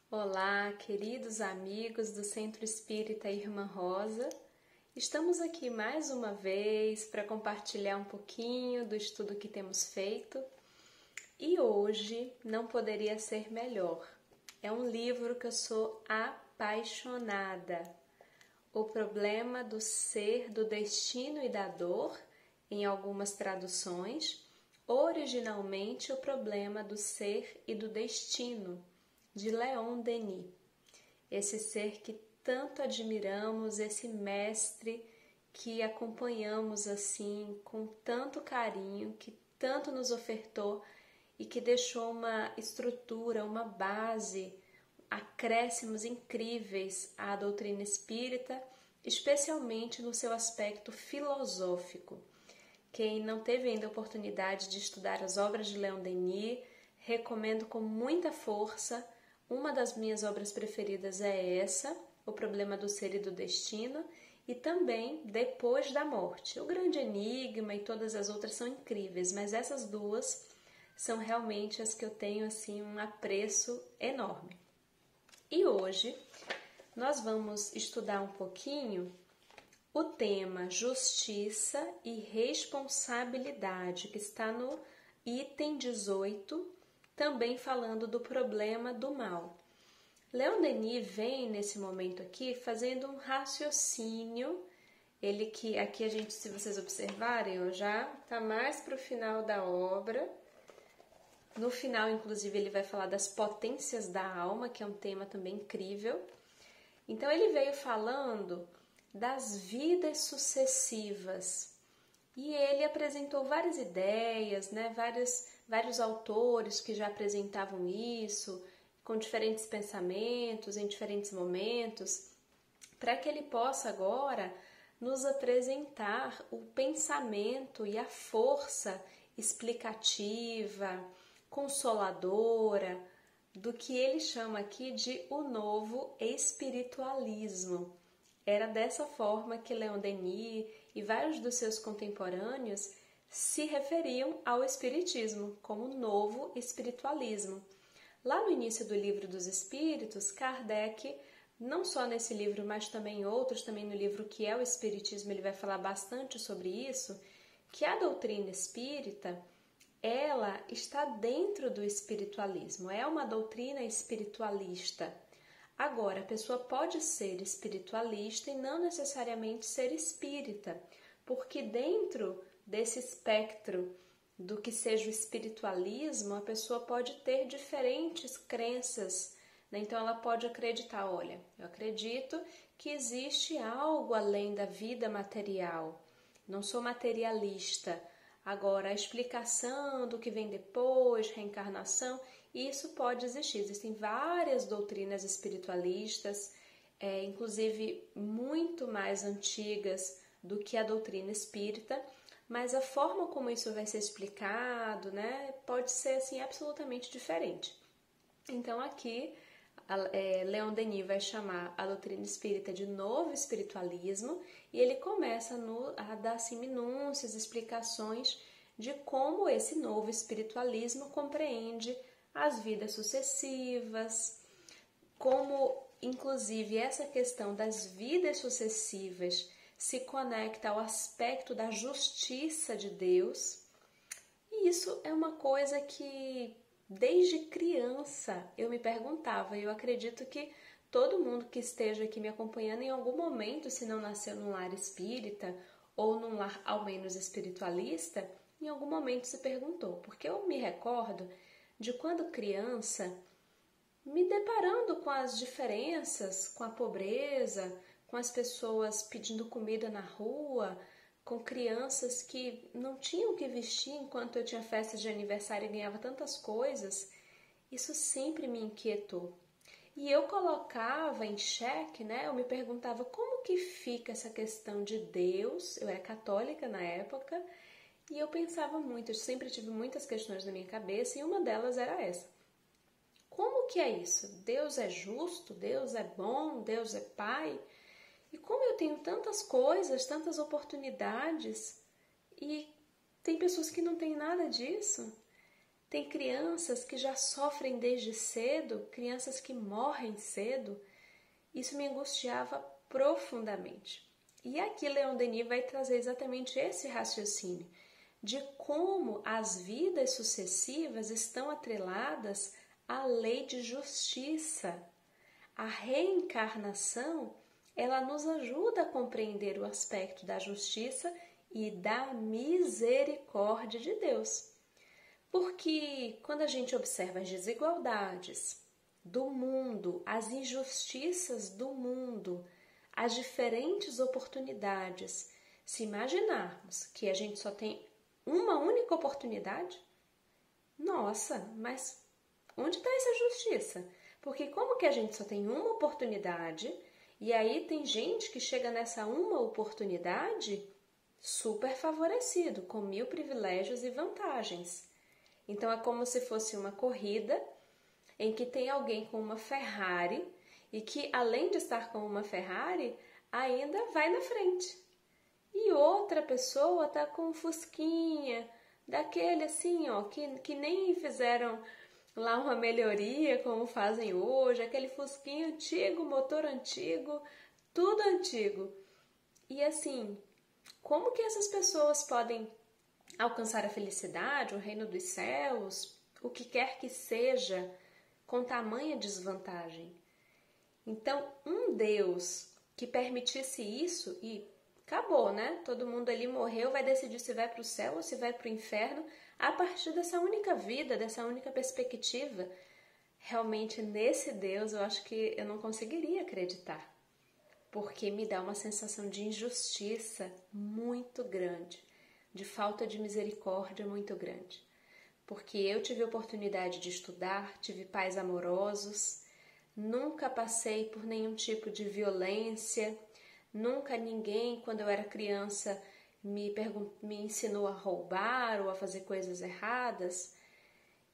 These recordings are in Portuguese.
Olá, queridos amigos do Centro Espírita Irmã Rosa. Estamos aqui mais uma vez para compartilhar um pouquinho do estudo que temos feito. E hoje não poderia ser melhor. É um livro que eu sou apaixonada. O Problema do Ser, do Destino e da Dor, em algumas traduções. Originalmente, O Problema do Ser e do Destino, de Leon Denis. Esse ser que tanto admiramos, esse mestre que acompanhamos assim com tanto carinho, que tanto nos ofertou e que deixou uma estrutura, uma base, acréscimos incríveis à doutrina espírita, especialmente no seu aspecto filosófico. Quem não teve ainda a oportunidade de estudar as obras de Leon Denis, recomendo com muita força. Uma das minhas obras preferidas é essa, O Problema do Ser e do Destino, e também Depois da Morte. O Grande Enigma e todas as outras são incríveis, mas essas duas são realmente as que eu tenho assim um apreço enorme. E hoje nós vamos estudar um pouquinho o tema Justiça e Responsabilidade, que está no item 18, também falando do problema do mal. Leon Denis vem nesse momento aqui fazendo um raciocínio, ele que aqui a gente, se vocês observarem, já está mais para o final da obra. No final, inclusive, ele vai falar das potências da alma, que é um tema também incrível. Então, ele veio falando das vidas sucessivas e ele apresentou várias ideias, né? Vários autores que já apresentavam isso, com diferentes pensamentos, em diferentes momentos, para que ele possa agora nos apresentar o pensamento e a força explicativa, consoladora, do que ele chama aqui de o novo espiritualismo. Era dessa forma que Leon Denis e vários dos seus contemporâneos se referiam ao espiritismo, como novo espiritualismo. Lá no início do Livro dos Espíritos, Kardec, não só nesse livro, mas também em outros, também no livro que é o Espiritismo, ele vai falar bastante sobre isso, que a doutrina espírita, ela está dentro do espiritualismo, é uma doutrina espiritualista. Agora, a pessoa pode ser espiritualista e não necessariamente ser espírita, porque dentro desse espectro do que seja o espiritualismo, a pessoa pode ter diferentes crenças, né? Então, ela pode acreditar, olha, eu acredito que existe algo além da vida material, não sou materialista. Agora, a explicação do que vem depois, reencarnação, isso pode existir. Existem várias doutrinas espiritualistas, inclusive muito mais antigas do que a doutrina espírita, mas a forma como isso vai ser explicado, né, pode ser assim, absolutamente diferente. Então, aqui, Leon Denis vai chamar a doutrina espírita de novo espiritualismo e ele começa a dar assim, minúcias, explicações de como esse novo espiritualismo compreende as vidas sucessivas, como inclusive essa questão das vidas sucessivas se conecta ao aspecto da justiça de Deus. E isso é uma coisa que desde criança eu me perguntava, e eu acredito que todo mundo que esteja aqui me acompanhando em algum momento, se não nasceu num lar espírita ou num lar ao menos espiritualista, em algum momento se perguntou, porque eu me recordo de quando criança, me deparando com as diferenças, com a pobreza, com as pessoas pedindo comida na rua, com crianças que não tinham o que vestir enquanto eu tinha festas de aniversário e ganhava tantas coisas, isso sempre me inquietou. E eu colocava em xeque, né? Eu me perguntava como que fica essa questão de Deus, eu era católica na época, e eu pensava muito, eu sempre tive muitas questões na minha cabeça e uma delas era essa. Como que é isso? Deus é justo? Deus é bom? Deus é pai? E como eu tenho tantas coisas, tantas oportunidades e tem pessoas que não têm nada disso? Tem crianças que já sofrem desde cedo, crianças que morrem cedo. Isso me angustiava profundamente. E aqui Leon Denis vai trazer exatamente esse raciocínio de como as vidas sucessivas estão atreladas à lei de justiça. A reencarnação, ela nos ajuda a compreender o aspecto da justiça e da misericórdia de Deus. Porque quando a gente observa as desigualdades do mundo, as injustiças do mundo, as diferentes oportunidades, se imaginarmos que a gente só tem uma única oportunidade, nossa, mas onde está essa justiça? Porque como que a gente só tem uma oportunidade e aí tem gente que chega nessa uma oportunidade super favorecido, com 1000 privilégios e vantagens. Então é como se fosse uma corrida em que tem alguém com uma Ferrari e que, além de estar com uma Ferrari, ainda vai na frente. E outra pessoa está com um Fusquinha, daquele assim, ó, que nem fizeram lá uma melhoria como fazem hoje, aquele Fusquinha antigo, motor antigo, tudo antigo. E assim, como que essas pessoas podem alcançar a felicidade, o reino dos céus, o que quer que seja, com tamanha desvantagem? Então, um Deus que permitisse isso e acabou, né? Todo mundo ali morreu, vai decidir se vai para o céu ou se vai para o inferno a partir dessa única vida, dessa única perspectiva. Realmente, nesse Deus, eu acho que eu não conseguiria acreditar, porque me dá uma sensação de injustiça muito grande, de falta de misericórdia muito grande. Porque eu tive a oportunidade de estudar, tive pais amorosos, nunca passei por nenhum tipo de violência, nunca ninguém, quando eu era criança, me ensinou a roubar ou a fazer coisas erradas.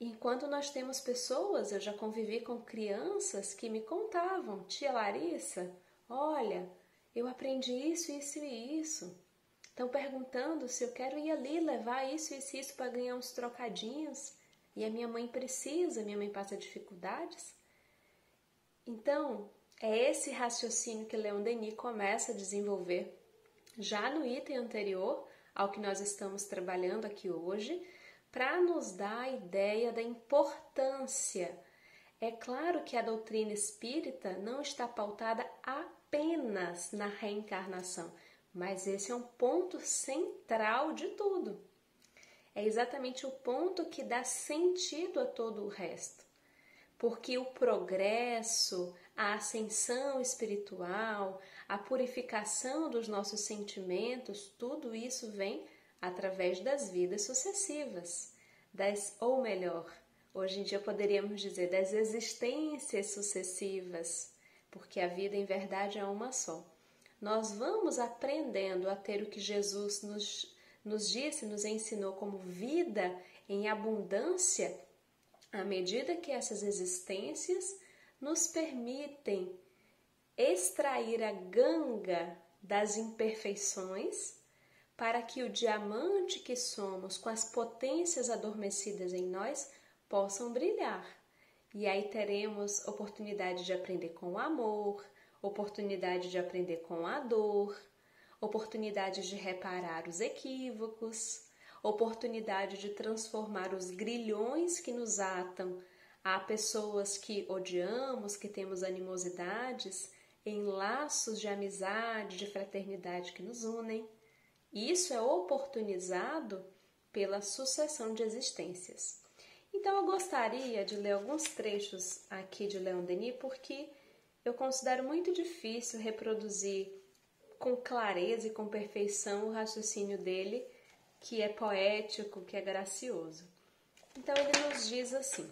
Enquanto nós temos pessoas, eu já convivi com crianças que me contavam: tia Larissa, olha, eu aprendi isso, isso e isso. Estão perguntando se eu quero ir ali levar isso, isso e isso para ganhar uns trocadinhos. E a minha mãe precisa, minha mãe passa dificuldades. Então, é esse raciocínio que Leon Denis começa a desenvolver já no item anterior ao que nós estamos trabalhando aqui hoje, para nos dar a ideia da importância. É claro que a doutrina espírita não está pautada apenas na reencarnação, mas esse é um ponto central de tudo. É exatamente o ponto que dá sentido a todo o resto. Porque o progresso, a ascensão espiritual, a purificação dos nossos sentimentos, tudo isso vem através das vidas sucessivas, ou melhor, hoje em dia poderíamos dizer das existências sucessivas, porque a vida em verdade é uma só. Nós vamos aprendendo a ter o que Jesus nos disse, nos ensinou como vida em abundância, à medida que essas existências nos permitem extrair a ganga das imperfeições para que o diamante que somos, com as potências adormecidas em nós, possam brilhar. E aí teremos oportunidade de aprender com o amor, oportunidade de aprender com a dor, oportunidade de reparar os equívocos, oportunidade de transformar os grilhões que nos atam a pessoas que odiamos, que temos animosidades, em laços de amizade, de fraternidade que nos unem. Isso é oportunizado pela sucessão de existências. Então eu gostaria de ler alguns trechos aqui de Leon Denis, porque eu considero muito difícil reproduzir com clareza e com perfeição o raciocínio dele, que é poético, que é gracioso. Então ele nos diz assim: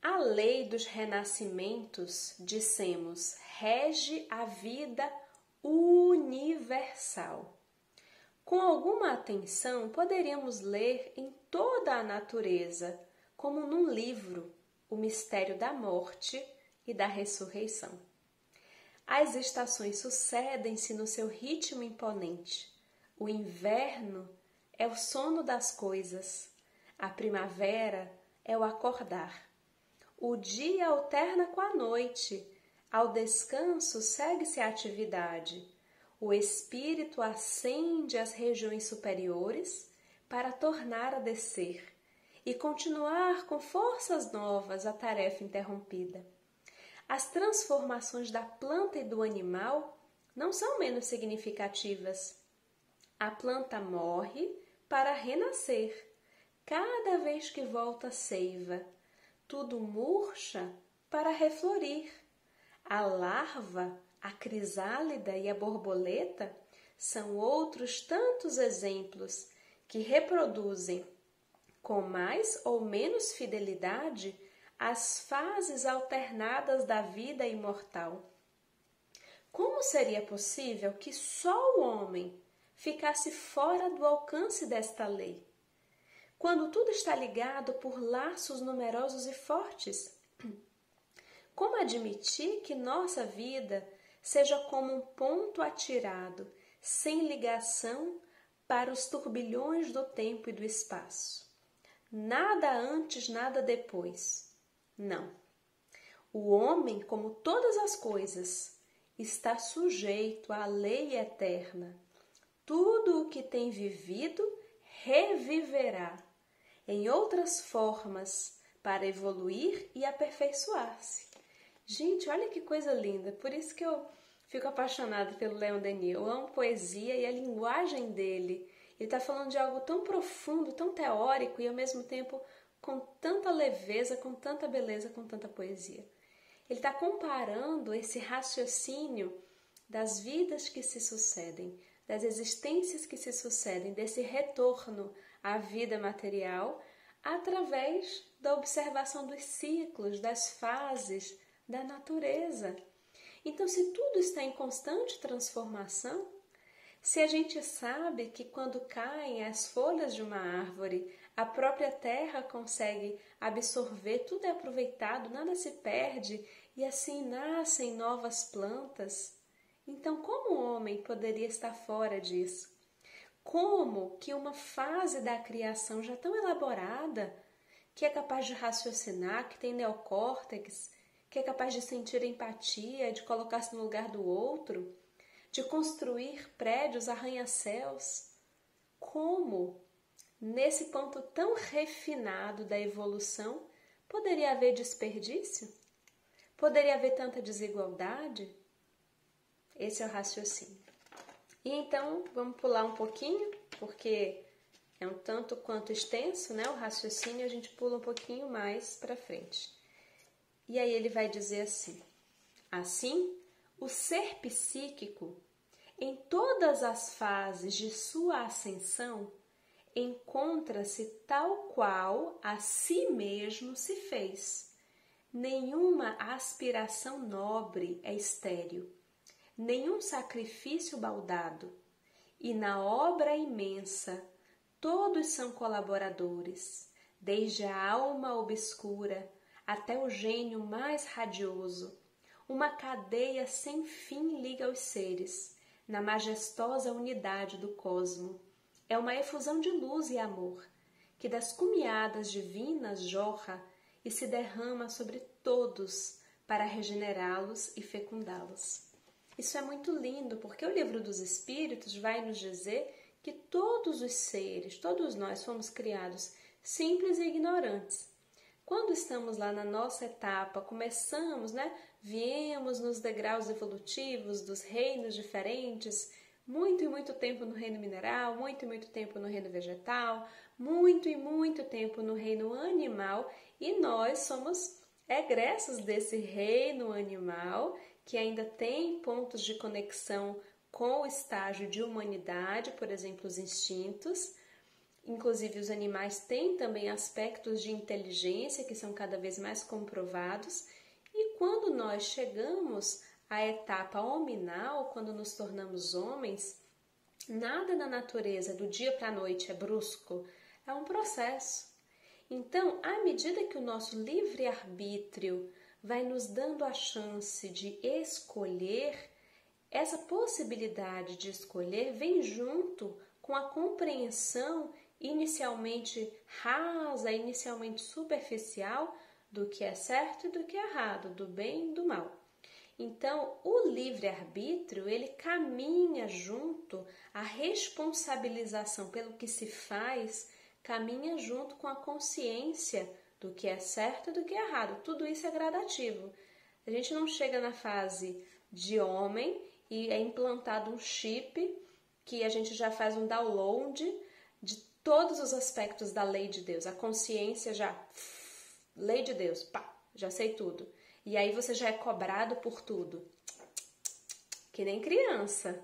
a lei dos renascimentos, dissemos, rege a vida universal. Com alguma atenção, poderíamos ler em toda a natureza, como num livro, o mistério da morte e da ressurreição. As estações sucedem-se no seu ritmo imponente. O inverno é o sono das coisas. A primavera é o acordar. O dia alterna com a noite. Ao descanso segue-se a atividade. O espírito ascende às regiões superiores para tornar a descer e continuar com forças novas a tarefa interrompida. As transformações da planta e do animal não são menos significativas. A planta morre para renascer. Cada vez que volta a seiva, tudo murcha para reflorir. A larva, a crisálida e a borboleta são outros tantos exemplos que reproduzem, com mais ou menos fidelidade, as fases alternadas da vida imortal. Como seria possível que só o homem ficasse fora do alcance desta lei, quando tudo está ligado por laços numerosos e fortes? Como admitir que nossa vida seja como um ponto atirado, sem ligação, para os turbilhões do tempo e do espaço? Nada antes, nada depois. Não. O homem, como todas as coisas, está sujeito à lei eterna. Tudo o que tem vivido reviverá, em outras formas, para evoluir e aperfeiçoar-se. Gente, olha que coisa linda! Por isso que eu fico apaixonada pelo Leon Denis. Eu amo poesia e a linguagem dele. Ele está falando de algo tão profundo, tão teórico e ao mesmo tempo com tanta leveza, com tanta beleza, com tanta poesia. Ele está comparando esse raciocínio das vidas que se sucedem, das existências que se sucedem, desse retorno à vida material através da observação dos ciclos, das fases da natureza. Então, se tudo está em constante transformação, se a gente sabe que quando caem as folhas de uma árvore, a própria terra consegue absorver, tudo é aproveitado, nada se perde e assim nascem novas plantas, então como o homem poderia estar fora disso? Como que uma fase da criação já tão elaborada, que é capaz de raciocinar, que tem neocórtex, que é capaz de sentir empatia, de colocar-se no lugar do outro, de construir prédios, arranha-céus, como, nesse ponto tão refinado da evolução, poderia haver desperdício? Poderia haver tanta desigualdade? Esse é o raciocínio. E então, vamos pular um pouquinho, porque é um tanto quanto extenso, né? O raciocínio, a gente pula um pouquinho mais para frente. E aí ele vai dizer assim: assim, o ser psíquico, em todas as fases de sua ascensão, encontra-se tal qual a si mesmo se fez. Nenhuma aspiração nobre é estéril, nenhum sacrifício baldado, e na obra imensa todos são colaboradores, desde a alma obscura até o gênio mais radioso. Uma cadeia sem fim liga os seres, na majestosa unidade do cosmo. É uma efusão de luz e amor, que das cumeadas divinas jorra e se derrama sobre todos para regenerá-los e fecundá-los. Isso é muito lindo, porque o Livro dos Espíritos vai nos dizer que todos os seres, todos nós fomos criados simples e ignorantes. Quando estamos lá na nossa etapa, começamos, viemos nos degraus evolutivos dos reinos diferentes, muito e muito tempo no reino mineral, muito e muito tempo no reino vegetal, muito e muito tempo no reino animal, e nós somos egressos desse reino animal, que ainda tem pontos de conexão com o estágio de humanidade, por exemplo, os instintos. Inclusive, os animais têm também aspectos de inteligência que são cada vez mais comprovados. E quando nós chegamos à etapa hominal, quando nos tornamos homens, nada na natureza do dia para a noite é brusco, é um processo. Então, à medida que o nosso livre-arbítrio vai nos dando a chance de escolher, essa possibilidade de escolher vem junto com a compreensão inicialmente rasa, inicialmente superficial do que é certo e do que é errado, do bem e do mal. Então, o livre-arbítrio, ele caminha junto, a responsabilização pelo que se faz, caminha junto com a consciência do que é certo e do que é errado. Tudo isso é gradativo. A gente não chega na fase de homem e é implantado um chip que a gente já faz um download de todos os aspectos da lei de Deus. A consciência já, lei de Deus, pá, já sei tudo. E aí você já é cobrado por tudo. Que nem criança.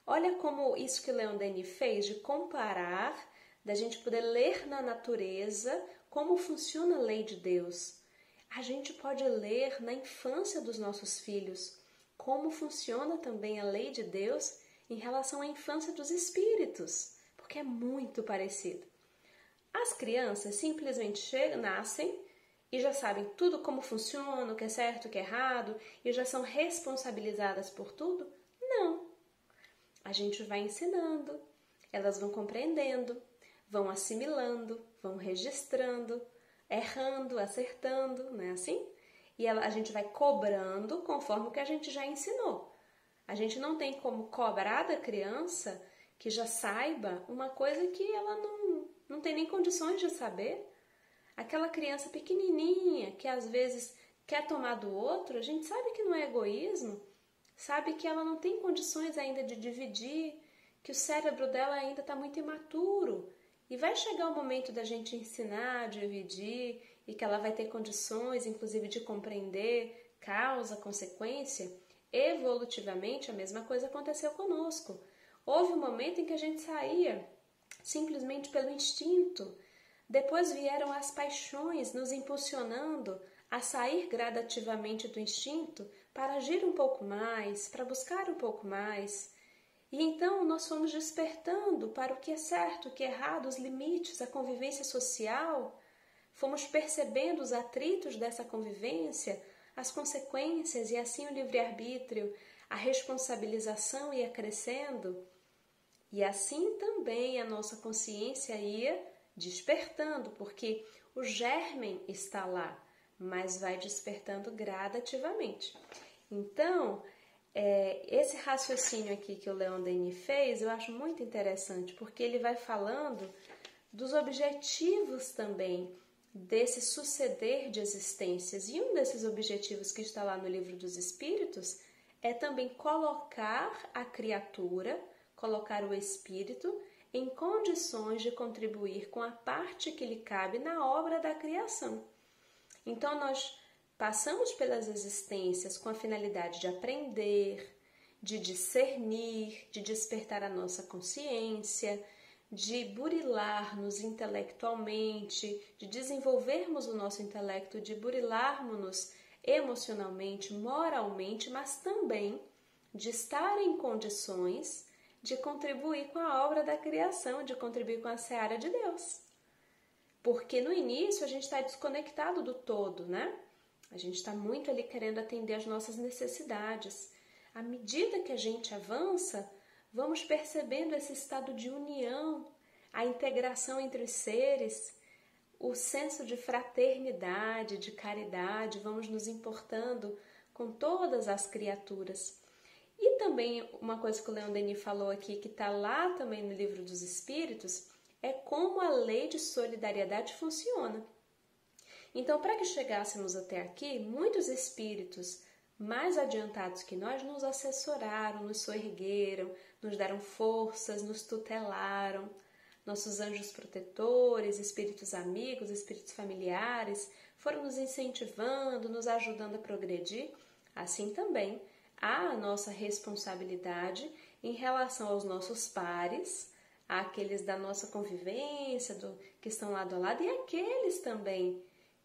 Olha como isso que o Leon Denis fez de comparar, da gente poder ler na natureza como funciona a lei de Deus. A gente pode ler na infância dos nossos filhos como funciona também a lei de Deus em relação à infância dos espíritos, porque é muito parecido. As crianças simplesmente chegam, nascem e já sabem tudo como funciona, o que é certo, o que é errado, e já são responsabilizadas por tudo? Não. A gente vai ensinando, elas vão compreendendo, vão assimilando, vão registrando, errando, acertando, não é assim? E a gente vai cobrando conforme o que a gente já ensinou. A gente não tem como cobrar da criança que já saiba uma coisa que ela não tem nem condições de saber. Aquela criança pequenininha que às vezes quer tomar do outro, a gente sabe que não é egoísmo, sabe que ela não tem condições ainda de dividir, que o cérebro dela ainda está muito imaturo. E vai chegar o momento da gente ensinar, dividir, e que ela vai ter condições, inclusive, de compreender causa, consequência. Evolutivamente, a mesma coisa aconteceu conosco. Houve um momento em que a gente saía simplesmente pelo instinto. Depois vieram as paixões nos impulsionando a sair gradativamente do instinto para agir um pouco mais, para buscar um pouco mais. E então nós fomos despertando para o que é certo, o que é errado, os limites, a convivência social. Fomos percebendo os atritos dessa convivência, as consequências e assim o livre-arbítrio, a responsabilização ia crescendo. E assim também a nossa consciência ia despertando, porque o germen está lá, mas vai despertando gradativamente. Então, esse raciocínio aqui que o Leon Denis fez, eu acho muito interessante, porque ele vai falando dos objetivos também desse suceder de existências. E um desses objetivos que está lá no Livro dos Espíritos é também colocar a criatura, colocar o espírito em condições de contribuir com a parte que lhe cabe na obra da criação. Então, nós passamos pelas existências com a finalidade de aprender, de discernir, de despertar a nossa consciência, de burilar-nos intelectualmente, de desenvolvermos o nosso intelecto, de burilarmos-nos emocionalmente, moralmente, mas também de estar em condições de contribuir com a obra da criação, de contribuir com a seara de Deus. Porque no início a gente está desconectado do todo, né? A gente está muito ali querendo atender às nossas necessidades. À medida que a gente avança, vamos percebendo esse estado de união, a integração entre os seres, o senso de fraternidade, de caridade, vamos nos importando com todas as criaturas. E também uma coisa que o Leon Denis falou aqui, que está lá também no Livro dos Espíritos, é como a lei de solidariedade funciona. Então, para que chegássemos até aqui, muitos espíritos mais adiantados que nós nos assessoraram, nos soergueram, nos deram forças, nos tutelaram. Nossos anjos protetores, espíritos amigos, espíritos familiares foram nos incentivando, nos ajudando a progredir. Assim também há a nossa responsabilidade em relação aos nossos pares, àqueles da nossa convivência, que estão lado a lado, e aqueles também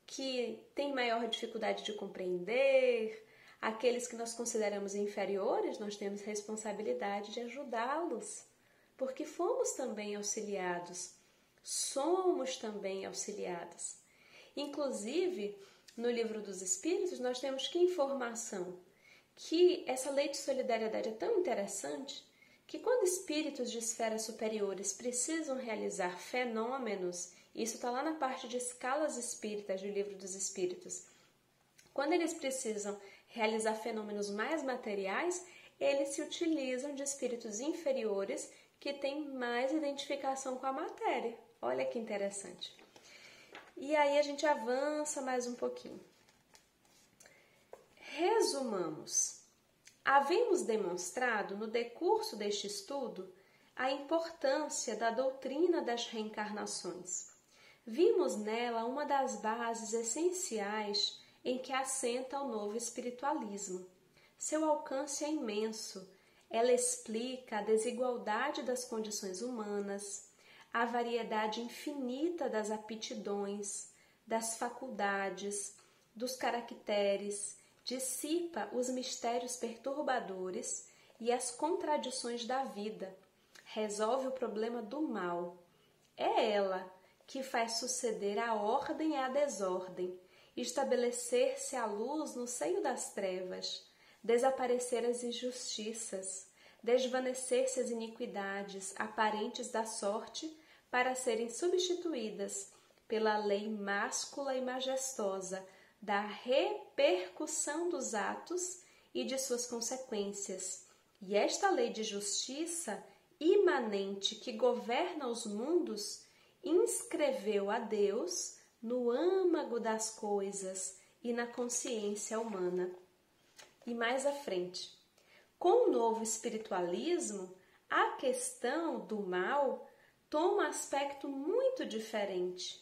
que têm maior dificuldade de compreender, aqueles que nós consideramos inferiores, nós temos responsabilidade de ajudá-los, porque fomos também auxiliados, somos também auxiliados. Inclusive, no Livro dos Espíritos, nós temos que informação? Que essa lei de solidariedade é tão interessante que quando espíritos de esferas superiores precisam realizar fenômenos, isso está lá na parte de escalas espíritas do Livro dos Espíritos, quando eles precisam realizar fenômenos mais materiais, eles se utilizam de espíritos inferiores que têm mais identificação com a matéria. Olha que interessante. E aí a gente avança mais um pouquinho. Resumamos. Havemos demonstrado no decurso deste estudo a importância da doutrina das reencarnações. Vimos nela uma das bases essenciais em que assenta o novo espiritualismo. Seu alcance é imenso. Ela explica a desigualdade das condições humanas, a variedade infinita das aptidões, das faculdades, dos caracteres, dissipa os mistérios perturbadores e as contradições da vida, resolve o problema do mal. É ela que faz suceder a ordem e a desordem, estabelecer-se a luz no seio das trevas, desaparecer as injustiças, desvanecer-se as iniquidades aparentes da sorte para serem substituídas pela lei máscula e majestosa da repercussão dos atos e de suas consequências. E esta lei de justiça imanente que governa os mundos inscreveu a Deus no âmago das coisas e na consciência humana. E mais à frente, com o novo espiritualismo, a questão do mal toma aspecto muito diferente.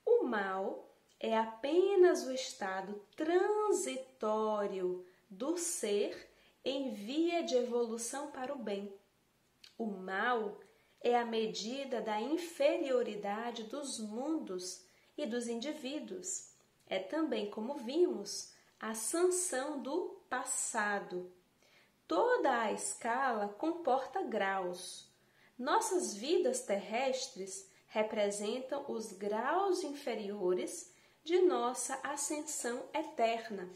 O mal é apenas o estado transitório do ser em via de evolução para o bem. O mal é a medida da inferioridade dos mundos e dos indivíduos. É também, como vimos, a sanção do passado. Toda a escala comporta graus. Nossas vidas terrestres representam os graus inferiores de nossa ascensão eterna.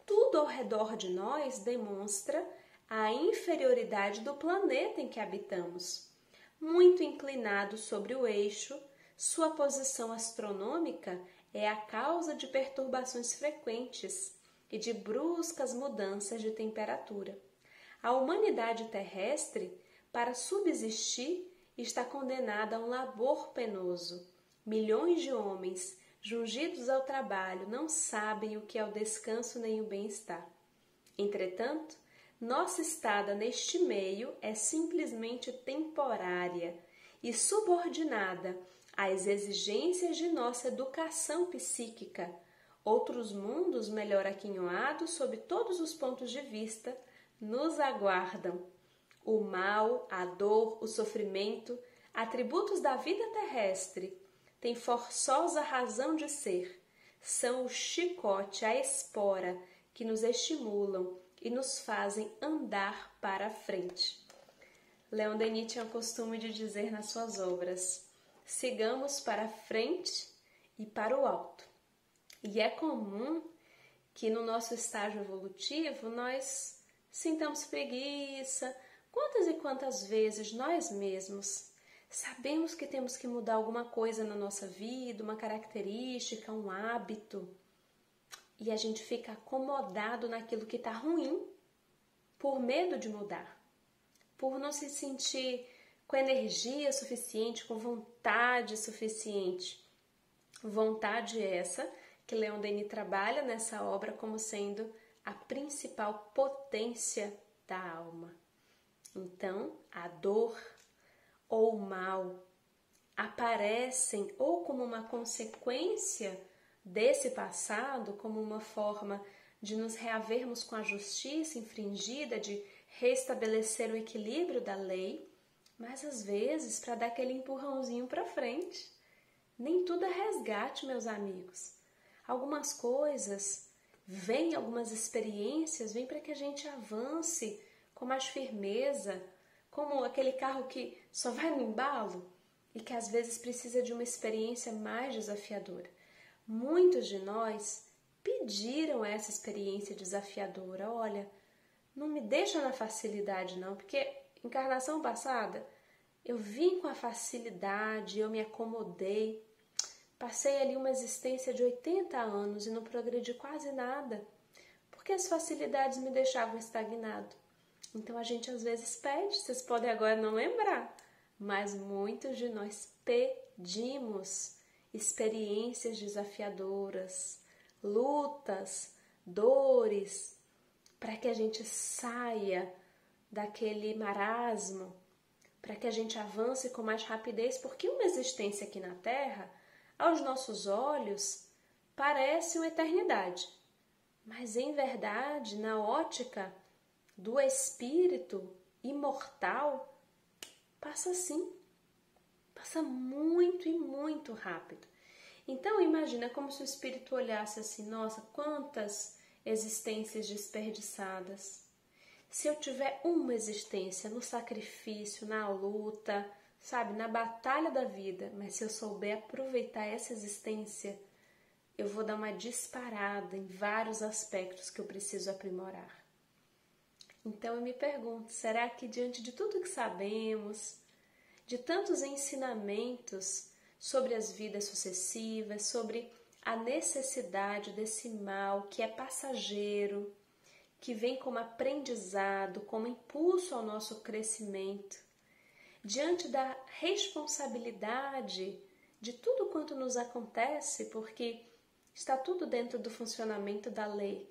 Tudo ao redor de nós demonstra a inferioridade do planeta em que habitamos. Muito inclinado sobre o eixo, sua posição astronômica é a causa de perturbações frequentes e de bruscas mudanças de temperatura. A humanidade terrestre, para subsistir, está condenada a um labor penoso. Milhões de homens, jungidos ao trabalho, não sabem o que é o descanso nem o bem-estar. Entretanto, nossa estada neste meio é simplesmente temporária e subordinada às exigências de nossa educação psíquica. Outros mundos melhor aquinhoados sob todos os pontos de vista nos aguardam. O mal, a dor, o sofrimento, atributos da vida terrestre, têm forçosa razão de ser. São o chicote, a espora que nos estimulam e nos fazem andar para a frente. Leon Denis tinha o costume de dizer nas suas obras: sigamos para a frente e para o alto. E é comum que no nosso estágio evolutivo nós sintamos preguiça. Quantas e quantas vezes nós mesmos sabemos que temos que mudar alguma coisa na nossa vida, uma característica, um hábito, e a gente fica acomodado naquilo que está ruim por medo de mudar, por não se sentir com energia suficiente, com vontade suficiente. Vontade essa que Leon Denis trabalha nessa obra como sendo a principal potência da alma. Então, a dor ou o mal aparecem ou como uma consequência desse passado, como uma forma de nos reavermos com a justiça infringida, de restabelecer o equilíbrio da lei, mas às vezes para dar aquele empurrãozinho para frente. Nem tudo é resgate, meus amigos. Algumas coisas vêm, algumas experiências vêm para que a gente avance com mais firmeza, como aquele carro que só vai no embalo e que às vezes precisa de uma experiência mais desafiadora. Muitos de nós pediram essa experiência desafiadora. Olha, não me deixa na facilidade não, porque encarnação passada, eu vim com a facilidade, eu me acomodei, passei ali uma existência de 80 anos e não progredi quase nada, porque as facilidades me deixavam estagnado. Então a gente às vezes pede, vocês podem agora não lembrar, mas muitos de nós pedimos experiências desafiadoras, lutas, dores, para que a gente saia daquele marasmo, para que a gente avance com mais rapidez, porque uma existência aqui na Terra, aos nossos olhos, parece uma eternidade. Mas em verdade, na ótica do espírito imortal, passa assim, passa muito e muito rápido. Então imagina como se o espírito olhasse assim, nossa, quantas existências desperdiçadas. Se eu tiver uma existência no sacrifício, na luta, sabe, na batalha da vida, mas se eu souber aproveitar essa existência, eu vou dar uma disparada em vários aspectos que eu preciso aprimorar. Então eu me pergunto, será que diante de tudo que sabemos, de tantos ensinamentos sobre as vidas sucessivas, sobre a necessidade desse mal que é passageiro, que vem como aprendizado, como impulso ao nosso crescimento, diante da responsabilidade de tudo quanto nos acontece, porque está tudo dentro do funcionamento da lei.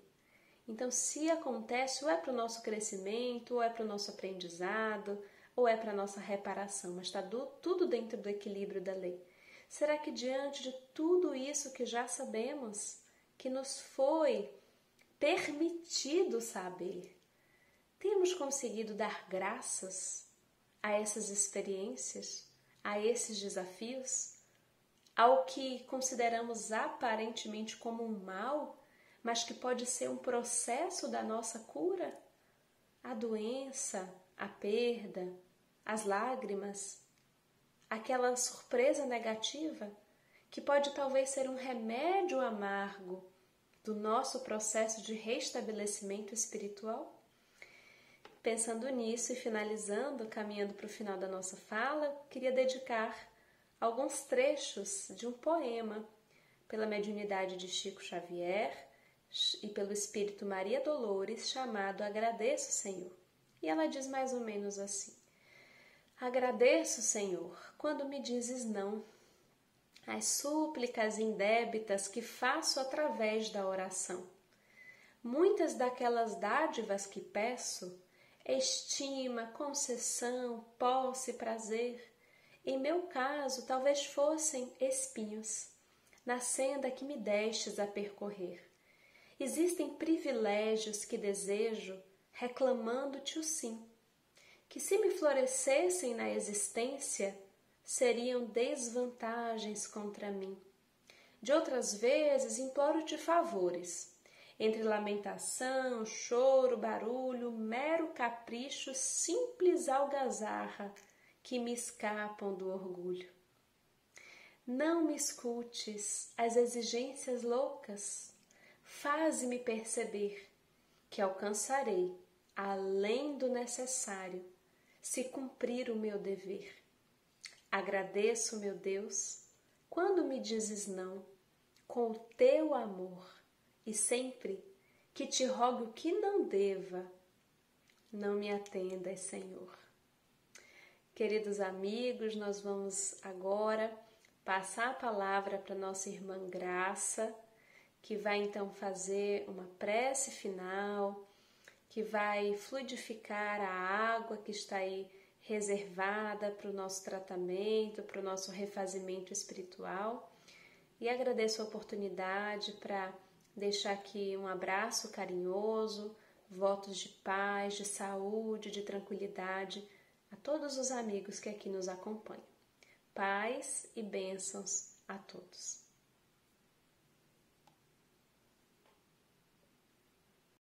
Então, se acontece, ou é para o nosso crescimento, ou é para o nosso aprendizado, ou é para a nossa reparação, mas está tudo dentro do equilíbrio da lei. Será que diante de tudo isso que já sabemos, que nos foi permitido saber, temos conseguido dar graças a essas experiências, a esses desafios, ao que consideramos aparentemente como um mal, mas que pode ser um processo da nossa cura? A doença, a perda, as lágrimas, aquela surpresa negativa, que pode talvez ser um remédio amargo do nosso processo de restabelecimento espiritual? Pensando nisso e finalizando, caminhando para o final da nossa fala, queria dedicar alguns trechos de um poema pela mediunidade de Chico Xavier e pelo espírito Maria Dolores, chamado Agradeço, Senhor. E ela diz mais ou menos assim: agradeço, Senhor, quando me dizes não, as súplicas indébitas que faço através da oração. Muitas daquelas dádivas que peço, estima, concessão, posse, prazer, em meu caso talvez fossem espinhos, na senda que me destes a percorrer. Existem privilégios que desejo, reclamando-te o sim, que se me florescessem na existência, seriam desvantagens contra mim. De outras vezes, imploro-te favores, entre lamentação, choro, barulho, mero capricho, simples algazarra, que me escapam do orgulho. Não me escutes as exigências loucas, faze-me perceber que alcançarei, além do necessário, se cumprir o meu dever. Agradeço, meu Deus, quando me dizes não, com o teu amor, e sempre que te rogo que não deva, não me atendas, Senhor. Queridos amigos, nós vamos agora passar a palavra para nossa irmã Graça, que vai então fazer uma prece final, que vai fluidificar a água que está aí reservada para o nosso tratamento, para o nosso refazimento espiritual. E agradeço a oportunidade para deixar aqui um abraço carinhoso, votos de paz, de saúde, de tranquilidade a todos os amigos que aqui nos acompanham. Paz e bênçãos a todos.